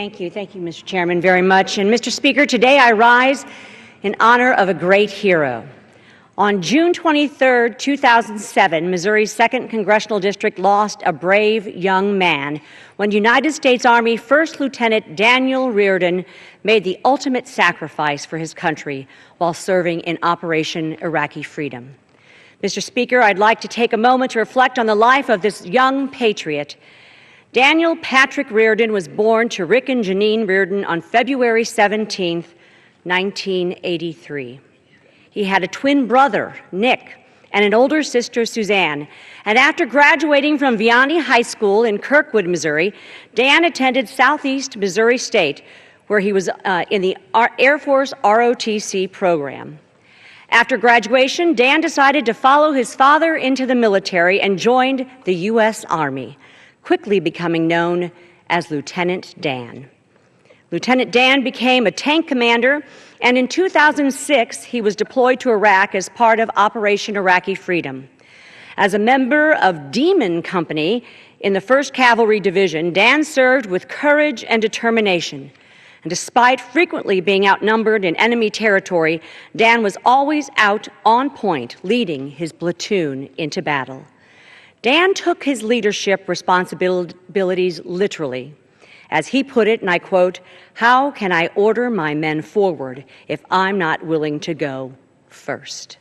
Thank you, Mr. Chairman, very much. And Mr. Speaker, today I rise in honor of a great hero. On June 23, 2007, Missouri's 2nd Congressional District lost a brave young man when United States Army First Lieutenant Daniel Riordan made the ultimate sacrifice for his country while serving in Operation Iraqi Freedom. Mr. Speaker, I'd like to take a moment to reflect on the life of this young patriot. Daniel Patrick Riordan was born to Rick and Janine Riordan on February 17, 1983. He had a twin brother, Nick, and an older sister, Suzanne. And after graduating from Vianney High School in Kirkwood, Missouri, Dan attended Southeast Missouri State, where he was in the Air Force ROTC program. After graduation, Dan decided to follow his father into the military and joined the U.S. Army, quickly becoming known as Lieutenant Dan. Lieutenant Dan became a tank commander, and in 2006, he was deployed to Iraq as part of Operation Iraqi Freedom. As a member of Demon Company in the 1st Cavalry Division, Dan served with courage and determination. And despite frequently being outnumbered in enemy territory, Dan was always out on point, leading his platoon into battle. Dan took his leadership responsibilities literally. As he put it, and I quote, "How can I order my men forward if I'm not willing to go first?"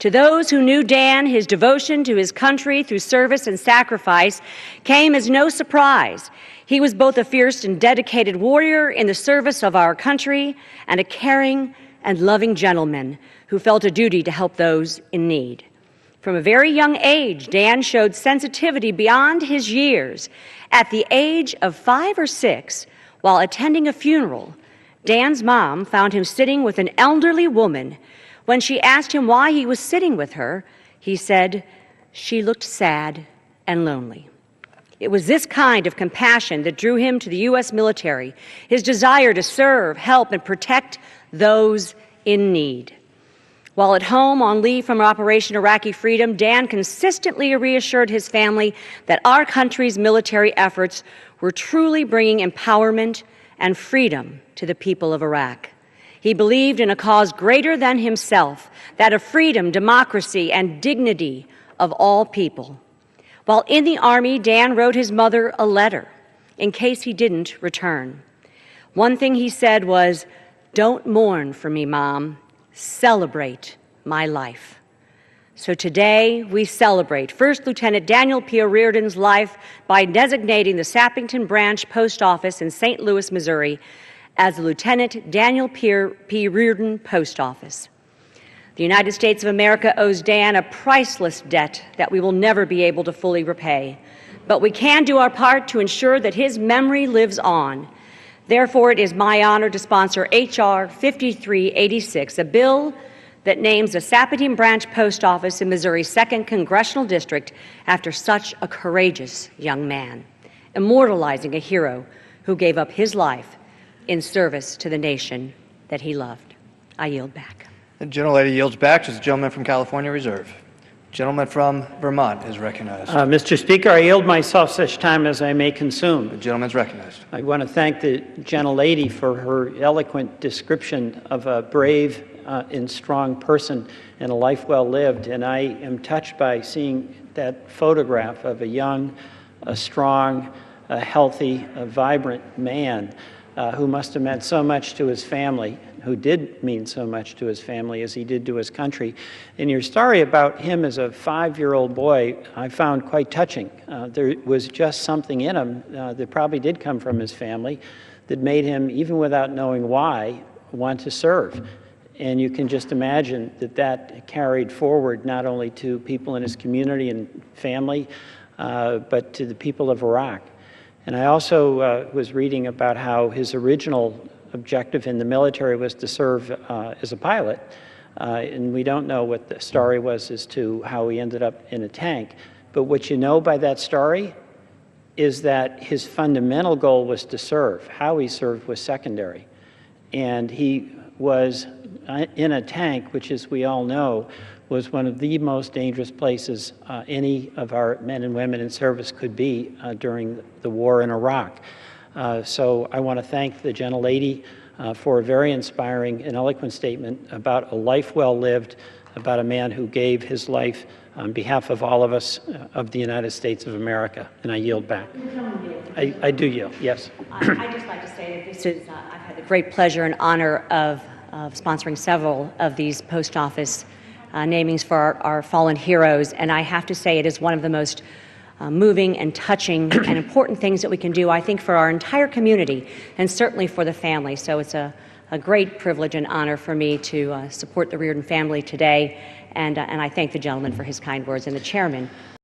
To those who knew Dan, his devotion to his country through service and sacrifice came as no surprise. He was both a fierce and dedicated warrior in the service of our country and a caring and loving gentleman who felt a duty to help those in need. From a very young age, Dan showed sensitivity beyond his years. At the age of 5 or 6, while attending a funeral, Dan's mom found him sitting with an elderly woman. When she asked him why he was sitting with her, he said, "She looked sad and lonely." It was this kind of compassion that drew him to the U.S. military, his desire to serve, help, and protect those in need. While at home on leave from Operation Iraqi Freedom, Dan consistently reassured his family that our country's military efforts were truly bringing empowerment and freedom to the people of Iraq. He believed in a cause greater than himself, that of freedom, democracy, and dignity of all people. While in the Army, Dan wrote his mother a letter in case he didn't return. One thing he said was, "Don't mourn for me, Mom. Celebrate my life." So today we celebrate First Lieutenant Daniel P. Riordan's life by designating the Sappington Branch Post Office in St. Louis, Missouri as the Lieutenant Daniel P. Riordan Post Office. The United States of America owes Dan a priceless debt that we will never be able to fully repay, but we can do our part to ensure that his memory lives on. Therefore, it is my honor to sponsor H.R. 5386, a bill that names the Sappington Branch Post Office in Missouri's 2nd Congressional District after such a courageous young man, immortalizing a hero who gave up his life in service to the nation that he loved. I yield back. The gentlelady yields back to the gentleman from California Reserve. Gentleman from Vermont is recognized. Mr. Speaker, I yield myself such time as I may consume. The gentleman is recognized. I want to thank the gentlelady for her eloquent description of a brave and strong person and a life well lived. And I am touched by seeing that photograph of a young, a strong, a healthy, a vibrant man who must have meant so much to his family, who did mean so much to his family as he did to his country. And your story about him as a 5-year-old boy, I found quite touching. There was just something in him that probably did come from his family that made him, even without knowing why, want to serve. And you can just imagine that that carried forward not only to people in his community and family, but to the people of Iraq. And I also was reading about how his original objective in the military was to serve as a pilot, and we don't know what the story was as to how he ended up in a tank. But what you know by that story is that his fundamental goal was to serve. How he served was secondary. And he was in a tank, which, as we all know, was one of the most dangerous places any of our men and women in service could be during the war in Iraq. So I want to thank the gentlelady for a very inspiring and eloquent statement about a life well lived, about a man who gave his life on behalf of all of us of the United States of America. And I yield back. I do yield, yes. I'd just like to say that this is, I've had the great pleasure and honor of sponsoring several of these post office namings for our fallen heroes, and I have to say it is one of the most moving and touching and important things that we can do, I think, for our entire community and certainly for the family. So it's a great privilege and honor for me to support the Riordan family today, and I thank the gentleman for his kind words and the chairman